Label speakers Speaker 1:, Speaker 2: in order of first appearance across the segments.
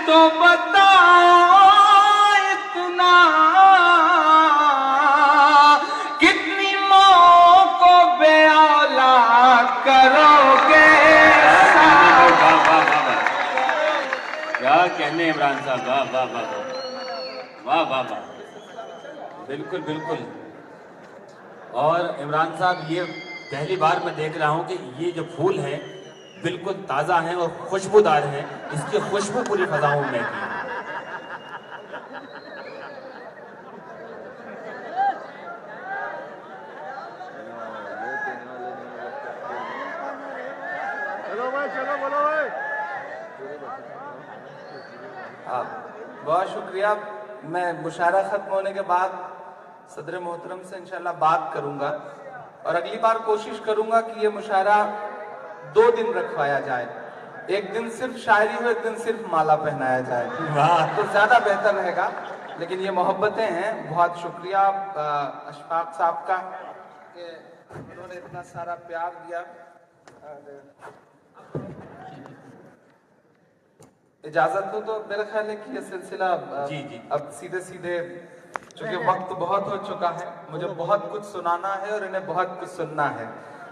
Speaker 1: तो बताओ इतना, कितनी मौत को बेऔला करोगे।
Speaker 2: क्या कहने इमरान साहब, वाह वाह वाह वाह वाह वाह, बिल्कुल बिल्कुल। और इमरान साहब, ये पहली बार मैं देख रहा हूँ कि ये जो फूल है बिल्कुल ताज़ा हैं और खुशबूदार हैं, इसकी खुशबू पूरी फजाओं में की।
Speaker 3: चलो भाई, चलो बोलो भाई।
Speaker 1: बहुत शुक्रिया। मैं मुशायरा खत्म होने के बाद सदर मोहतरम से इंशाल्लाह बात करूंगा और अगली बार कोशिश करूंगा कि ये मुशायरा 2 दिन रखवाया जाए, एक दिन सिर्फ शायरी हो, एक दिन सिर्फ माला पहनाया जाए, तो ज्यादा बेहतर रहेगा। लेकिन ये मोहब्बतें हैं। बहुत शुक्रिया अशफाक साहब का कि उन्होंने इतना सारा प्यार दिया। इजाजत हो तो मेरा ख्याल है कि ये सिलसिला
Speaker 2: जी जी
Speaker 1: अब सीधे सीधे, चूंकि वक्त बहुत हो चुका है, मुझे बहुत कुछ सुनाना है और इन्हें बहुत कुछ सुनना है,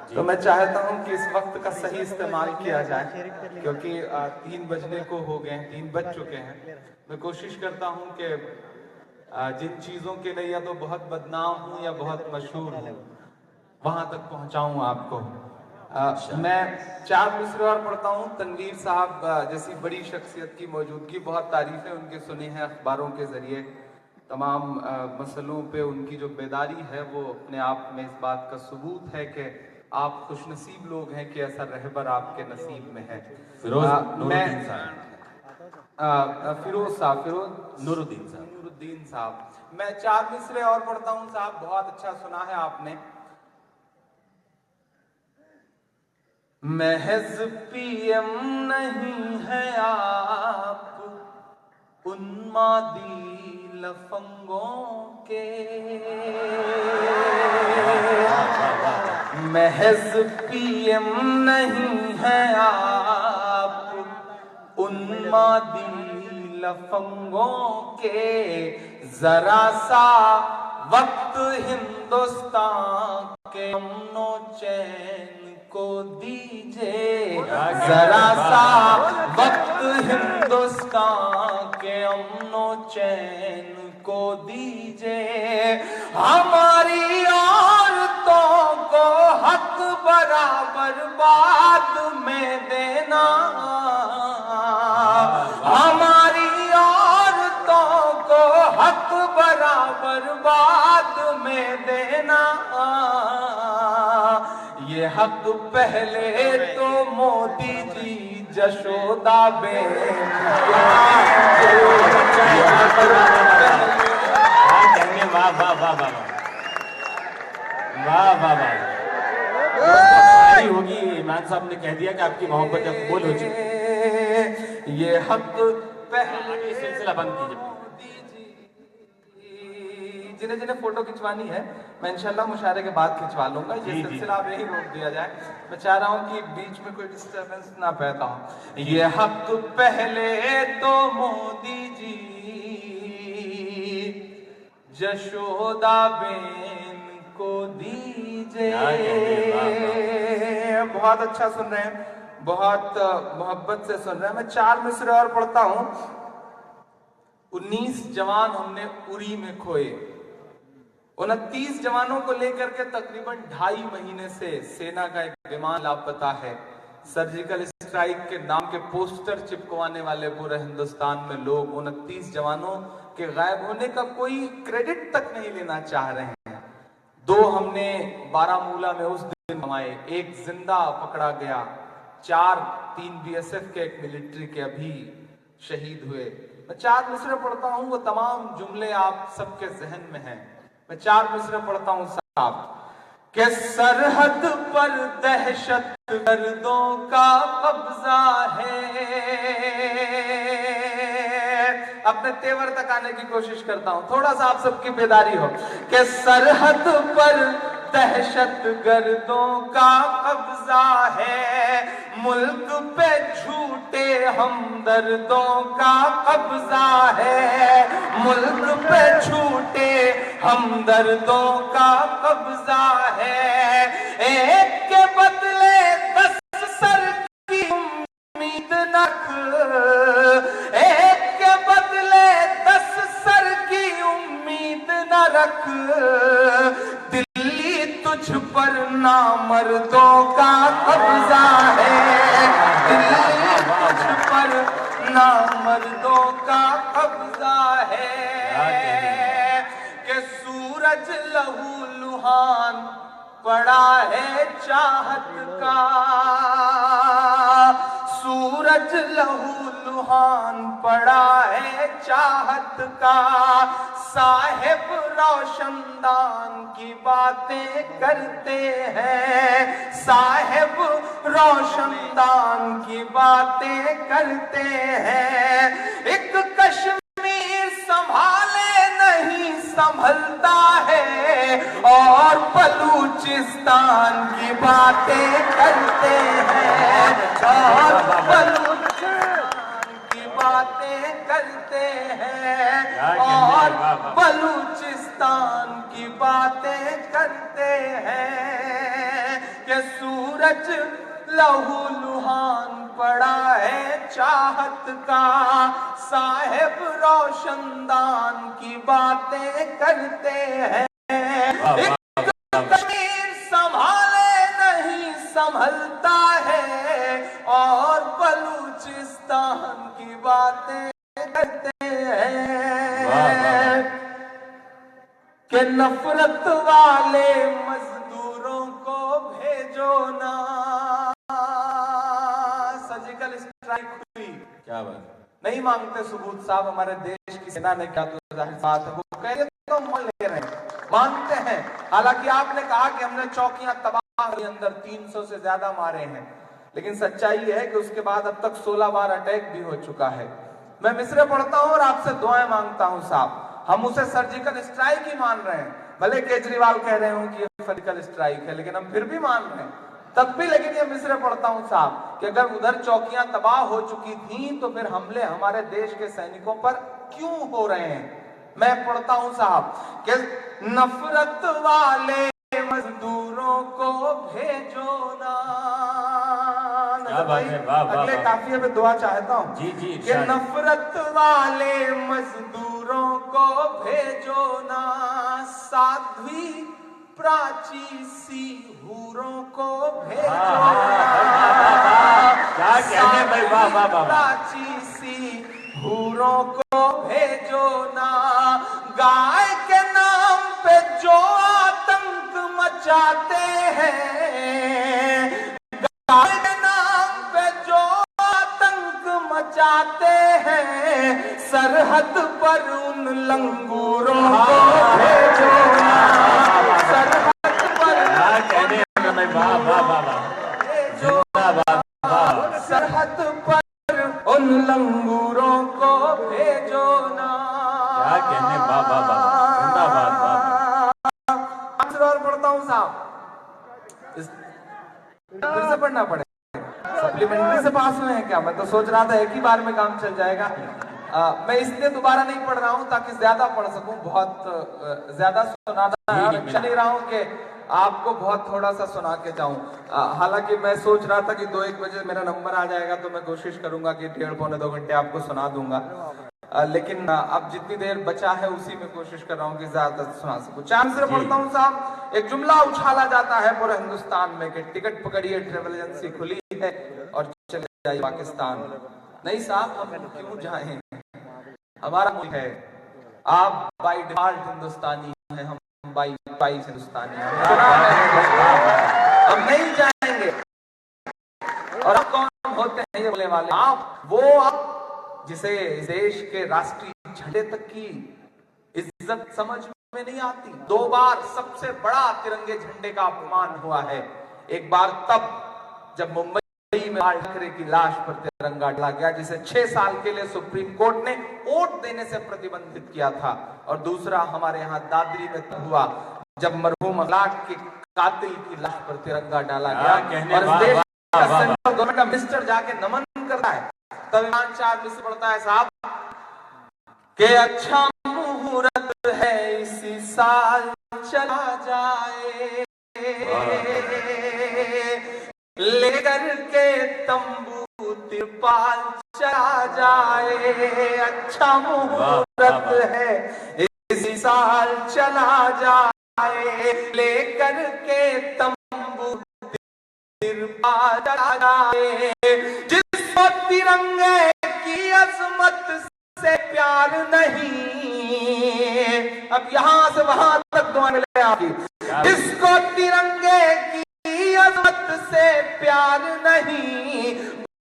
Speaker 1: तो मैं चाहता हूं कि इस वक्त का सही इस्तेमाल किया जाए, क्योंकि 3 बजने को हो गए हैं, 3 बज चुके हैं। मैं कोशिश करता हूं कि जिन चीज़ों के लिए या तो बहुत बदनाम हूं या बहुत मशहूर हूं, वहां तक पहुंचाऊं आपको। मैं 4 मिसरे और पढ़ता हूं। तनवीर साहब जैसी बड़ी शख्सियत की मौजूदगी, बहुत तारीफें उनकी सुनी हैं अखबारों के जरिए, तमाम मसलों पे उनकी जो बेदारी है वो अपने आप में इस बात का सबूत है कि आप खुशनसीब लोग हैं कि ऐसा रहबर आपके नसीब में है।
Speaker 2: फिरोज
Speaker 1: नूरुद्दीन साहब, मैं 4 मिसरे और पढ़ता हूं साहब। बहुत अच्छा सुना है आपने। महज पीएम नहीं है आप उन्मादी लफंगों के, महज पीएम नहीं है आप उन्मादी लफंगों के, जरा सा वक्त हिंदुस्तान के अमनो चैन को दीजिए, जरा सा वक्त हिंदुस्तान के अमनो चैन को दीजिए। हमारी औरतों को हक बराबर बाद में देना, हमारी औरतों को हक बराबर बाद में देना, ये हक पहले तो मोदी जी जशोदा बेन
Speaker 2: वाह वाह वाह वाह वाह वाह वाह। होगी, इमरान साहब ने कह दिया कि आपकी मोहब्बत कबूल हो चुकी।
Speaker 1: ये हक पहले
Speaker 2: सिलसिला बंद कीजिए।
Speaker 1: जिन्हें जिन्हें फोटो खिंचवानी है मैं इंशाल्लाह मुशायरे के बाद खिंचवा लूंगा। ये सिलसिला अब यही रोक दिया जाए। मैं चाह रहा हूँ कि बीच में कोई डिस्टर्बेंस ना पैदा हो। ये हक पहले तो मोदी जी जशोदा बेन को दीजिए। बहुत अच्छा सुन रहे हैं, बहुत मोहब्बत से सुन रहे हैं। मैं 4 मिसरे और पढ़ता हूं। 19 जवान हमने उरी में खोए, 29 जवानों को लेकर के तकरीबन 2.5 महीने से सेना का एक विमान लापता है। सर्जिकल स्ट्राइक के नाम के पोस्टर चिपकवाने वाले पूरे हिंदुस्तान में लोग 29 जवानों के गायब होने का कोई क्रेडिट तक नहीं लेना चाह रहे हैं। 2 हमने बारामूला में उस दिन कमाए, 1 जिंदा पकड़ा गया, 3 बीएसएफ के, एक मिलिट्री के अभी शहीद हुए। मैं 4 मिसरे पढ़ता हूं, वो तमाम जुमले आप सबके जहन में हैं। मैं 4 मिसरे पढ़ता हूं साहब। कि सरहद पर दहशत गर्दों का कब्जा है। अपने तेवर तक आने की कोशिश करता हूं, थोड़ा सा आप सबकी बेदारी हो। कि सरहद पर दहशत गर्दों का कब्जा है, मुल्क पे झूठे हमदर्दों का कब्जा है, मुल्क पे झूठे हमदर्दों का कब्जा है। एक के बदले 10 सर की उम्मीद रख, एक के बदले 10 सर की उम्मीद न रख, दिल्ली तुझ पर नामर्दों का कब्जा है, दिल्ली तुझ पर नामर्दों का कब्जा है। कि सूरज लहू लुहान पड़ा है चाहत का, सूरज लहू लुहान पड़ा है चाहत का, साहिब रोशनदान की बातें करते हैं, साहिब रोशनदान की बातें करते हैं। एक कश्मीर संभाले नहीं संभलता है, और बलूचिस्तान की बातें करते हैं, और बलूचिस्तान की बातें करते हैं, और बलूचिस्तान की बातें करते हैं। कि सूरज लहू लुहान पड़ा है चाहत का, साहिब रोशनदान की बातें करते हैं। एक कश्मीर संभाले नहीं संभलता है, और बलूचिस्तान की बातें करते हैं। कि नफरत वाले मजदूरों को भेजो ना, सर्जिकल स्ट्राइक हुई,
Speaker 2: क्या बात,
Speaker 1: नहीं मांगते सबूत साहब, हमारे देश की सेना ने क्या, तो जाहिर बात है वो कह रहे तो मान ले रहे हैं, मानते हैं। हालांकि आपने कहा कि हमने चौकियां तबाह के अंदर 300 से ज्यादा मारे हैं, लेकिन सच्चाई है कि उसके बाद अब तक 16 बार अटैक भी हो चुका है। मैं मिसरे पढ़ता हूं और आपसे दुआएं मांगता हूं साहब, हम उसे सर्जिकल स्ट्राइक ही मान रहे हैं, भले केजरीवाल कह रहे हो कि ये सर्जिकल स्ट्राइक है, लेकिन हम फिर भी मान रहे हैं तब भी। लेकिन ये मिसरे पढ़ता हूं साहब कि अगर उधर चौकियां तबाह हो चुकी थी तो फिर हमले हमारे देश के सैनिकों पर क्यों हो रहे हैं। मैं पढ़ता हूं साहब कि नफरत वाले मजदूरों को भेजो ना, अगले काफिये में दुआ चाहता हूं
Speaker 2: जी जी,
Speaker 1: कि नफरत वाले मजदूरों को भेजो ना, साध्वी प्राची सी हूरों को भेजो ना,
Speaker 2: क्या कहने भाई, वाह वाह वाह,
Speaker 1: प्राची सी हूरों को भेजो ना, गाय के नाम पे जो आतंक मचाते हैं, गाय के नाम पे जो आतंक मचाते हैं, सरहद पर उन लंगूरों को भेजो ना, सरहद पर सरहद पर उन लंगूरों को भेजो ना।
Speaker 2: क्या कहने, बाबा
Speaker 1: और पढ़ता हूँ साहब, फिर से पढ़ना पड़ेगा, सप्लीमेंट्री से पास हुए हैं क्या? मैं तो सोच रहा था एक ही बार में काम चल जाएगा। मैं इसलिए दोबारा नहीं पढ़ रहा हूँ ताकि ज्यादा पढ़ सकूं, बहुत ज्यादा सुनाना है, और चल रहा हूँ कि आपको बहुत थोड़ा सा सुना के जाऊं। हालांकि मैं सोच रहा था कि 2-1 बजे मेरा नंबर आ जाएगा तो मैं कोशिश करूंगा कि 1.5-पौने-2 घंटे आपको सुना दूंगा, लेकिन अब जितनी देर बचा है उसी में कोशिश कर रहा हूँ कि ज्यादा सुना सकूं। चांद से पढ़ता हूँ साहब, एक जुमला उछाला जाता है पूरे हिंदुस्तान में कि टिकट पकड़िए, ट्रेवल एजेंसी खुली है और चले जाइए पाकिस्तान। नहीं साहब, हम क्यों जाएं, हमारा मुल्क है, आप बाय डिफॉल्ट हिंदुस्तानी हैं, हम बाय चॉइस हिंदुस्तानी हैं, हम नहीं जाएंगे। और आप कौन होते हैं ये बोलने वाले? आप जिसे देश के राष्ट्रीय झंडे तक की इज्जत समझ में नहीं आती। 2 बार सबसे बड़ा तिरंगे झंडे का अपमान हुआ है। एक बार तब जब मुंबई में बाल ठाकरे की लाश पर तिरंगा डाला गया, जिसे 6 साल के लिए सुप्रीम कोर्ट ने वोट देने से प्रतिबंधित किया था, और दूसरा हमारे यहाँ दादरी में हुआ जब मरहूम अखलाक की कातिल की लाश पर तिरंगा डाला
Speaker 2: क्या
Speaker 1: गया
Speaker 2: कहने,
Speaker 1: और इस
Speaker 2: वाह,
Speaker 1: देश
Speaker 2: वाह,
Speaker 1: का
Speaker 2: वाह, वाह।
Speaker 1: सेंट्रल गवर्नमेंट का मिनिस्टर जाके नमन करता है, तब ईमान चार से पढ़ता है साहब कि अच्छा मुहूर्त है इसी साल चला जाए, लेकर के तंबू तिरपाल चला जाए, अच्छा मुहूर्त है इसी साल चला जाए, लेकर के तंबू तिरपाल चला जाए, जिसको तिरंगे की अजमत से प्यार नहीं, अब यहां से वहां तक दुआ मिले आपकी, जिसको तिरंगे की अजमत से प्यार नहीं,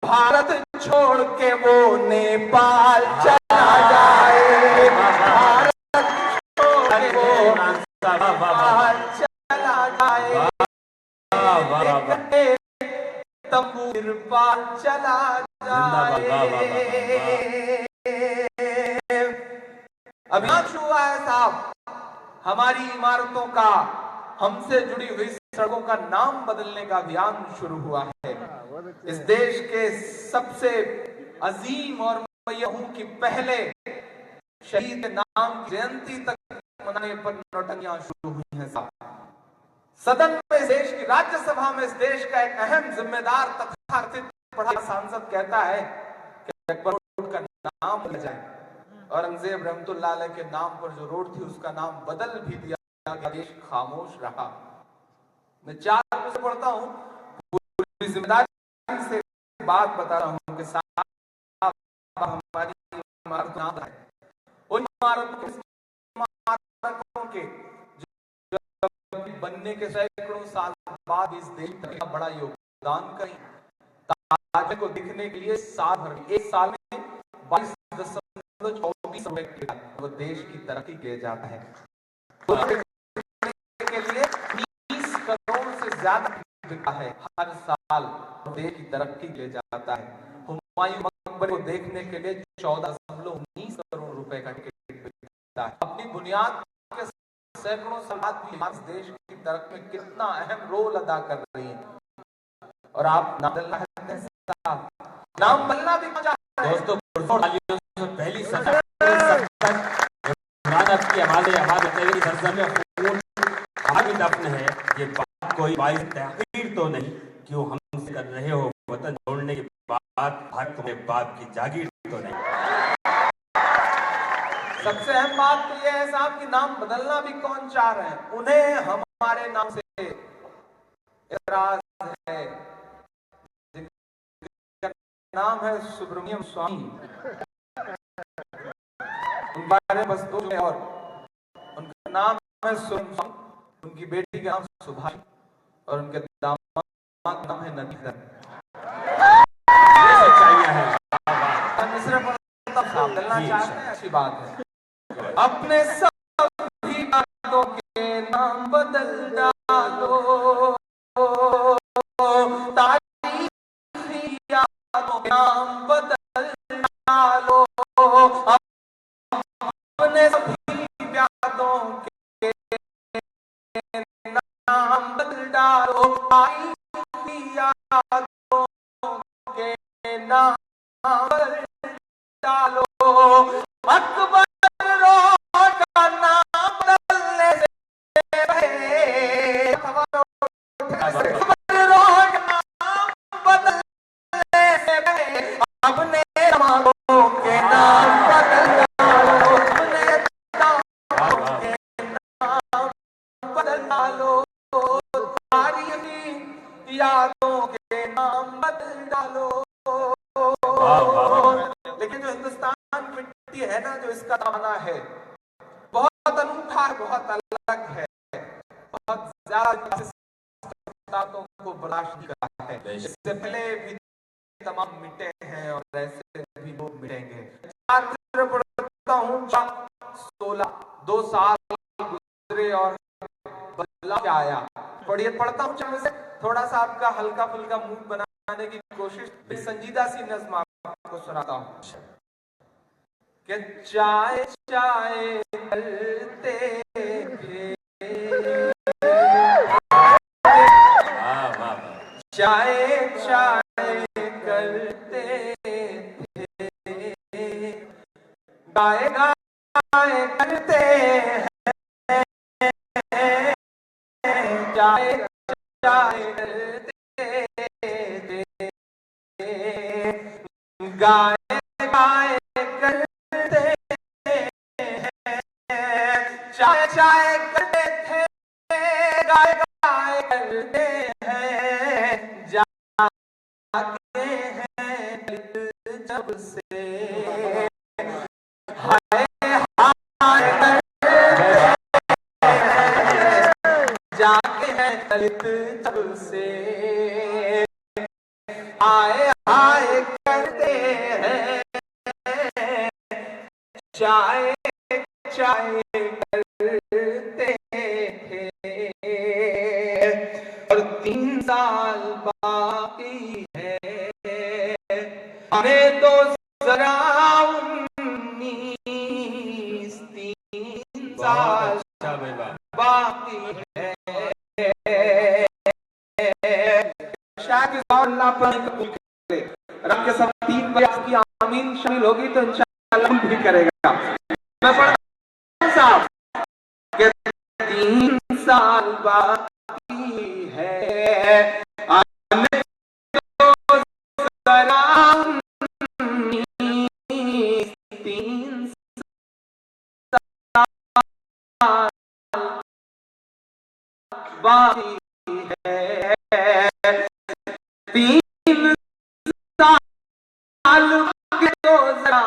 Speaker 1: भारत छोड़ के वो नेपाल चला जाए, भारत छोड़ के वो नेपाल चला जाए, तंबू तिरपाल चला जाए। अभियान शुरू हुआ है साहब, हमारी इमारतों का, हमसे जुड़ी हुई सड़कों का नाम बदलने का अभियान शुरू हुआ है। इस देश के सबसे अजीम, और मैं ये हूं कि पहले शहीद के नाम की जयंती तक मनाने पर नौटंकियां शुरू हुई हैं साहब। सदन में, इस देश की राज्यसभा में, इस देश का एक अहम जिम्मेदार तथाकथित पढ़ा सांसद कहता है कि अकबर रोड का नाम बदल जाए, औरंगजेब रहमतुल्लाह अलैह के नाम पर जो रोड थी उसका नाम बदल भी दिया गया, देश खामोश रहा। मैं 4 से पढ़ता हूं, पूरी जिम्मेदारी से बात बता रहा हूं कि साहब हमारी इमारत नाम है, उन इमारतों के बनने के सैकड़ों साल बाद इस देश का बड़ा योगदान करें, ताज को दिखने के लिए साल भर, एक साल में 22.24 वो देश की तरक्की के जाता है, के लिए 20 करोड़ से ज्यादा बिका है हर साल, देश की तरक्की के जाता है। हुमायूं मकबरे को देखने के लिए 14.19 करोड़ रुपए का टिकट बिकता है। अपनी बुनियाद के सैकड़ों साल भी इस देश की तरक्की में कितना अहम रोल अदा कर रही है, और आप नाम बदलना है, नाम बदलना भी
Speaker 2: दोस्तों, पहली की आवाज दफन है, ये बात कोई बाइस तहकीर तो नहीं, क्यों हमसे कर रहे हो वतन छोड़ने के बाद भारत में बाप की जागीर तो नहीं।
Speaker 1: सबसे अहम बात तो यह है साहब कि नाम बदलना भी कौन चाह रहे हैं, उन्हें हमारे नाम से एतराज है, जिनका नाम है सुब्रमण्यम स्वामी, उनके बस 2 है, और उनका नाम है सुब्रमण्यम, उनकी बेटी का नाम सुभाष, और उनके दामाद का नाम है नंदन। बदलना चाहते हैं, अच्छी बात है, अपने सभी यादों के नाम बदल डालो, तारीखी यादों के नाम बदल डालो, अपने सभी यादों के नाम बदल डालो, तारीखी यादों के नाम बदल डालो, अकबर का नाम बदलने से पहले, अपने दामादों के नाम बदल डालो, अपने दामादों के नाम बदल डालो, तारीखी यादों के नाम बदल डालो। लेकिन जो हिंदुस्तान मिट्टी है ना, जो इसका दामना है, बहुत अनूठा है, बहुत अलग है, बहुत ज्यादा को बर्दाश्त नहीं करता है। इससे पहले भी तमाम मिटे हैं और ऐसे भी लोग मिटेंगे। 2 साल गुजरे और बदलाव क्या आया, पढ़ता हूँ चैनल से, थोड़ा सा आपका हल्का फुल्का मूड बनाने की कोशिश, संजीदा सी नज़्म आपको सुनाता हूँ कि चाय चाय करते थे चाय चाय करते थे, गाए गाए करते हैं, चाय चाय करते थे, गाए गाए करते हैं, चाय चाय करते थे, गाए गाए करते हैं, जाते हैं दलित जब से, हाय हाय करते हैं, जाते हैं दलित जब से, हाय हाय करते हैं, चाय चाय करते थे, और 3 साल बाकी है, हमें तो जरा 19 3 साल बाकी है, शायद इस बार अल्लाह पर कबूल करे, रब के सब 3 बजे की आमीन शामिल होगी तो इंशाअल्लाह भी करेगा। मैं पढ़ता हूं साहब कि 3 साल बाकी है, हमें तो जरा 3 साल बाकी है, 3 साल के तो जरा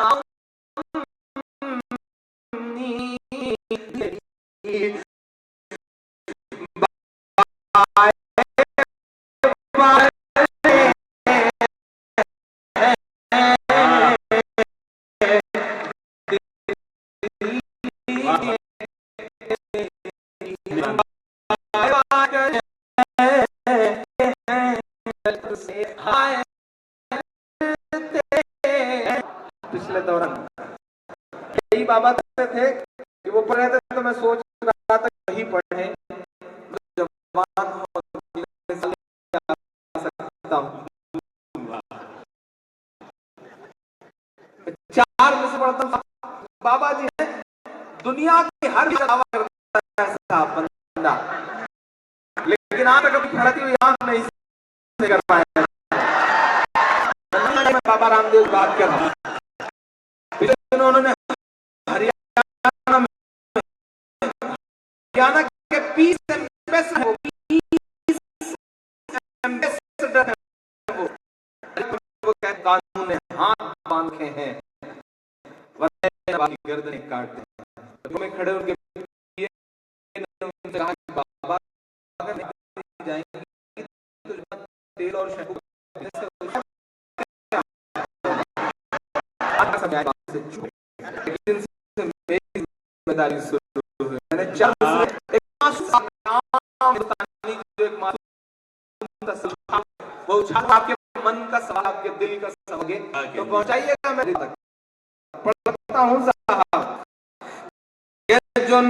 Speaker 1: पिछले दौरान कई बाबा थे कि वो पढ़ रहे थे, तो मैं सोच रहा था वही पढ़े, जवान सकता हूं। 4 में से पढ़ता हूं। बाबा जी हैं, दुनिया की हर दावा करता है साहब बंदा, लेकिन आज तक कभी खड़ती हुई आंख नहीं कर पाया। बाबा रामदेव बात कर रहा हूं, उन्होंने हरियाणा के 20 एम्बेसडर वो कानून ने हाथ बांधे हैं, वरना गर्दनें काटते हैं। में खड़े उनके कहा कि बाबा अगर नहीं जाएंगे तो तेल और शैम्पू जिम्मेदारी शुरू हुई। मैंने वो उछाल आपके मन का सवाल, आपके दिल का सवाल तो पहुंचाइएगा मेरे तक। पढ़ता हूं साहब, जो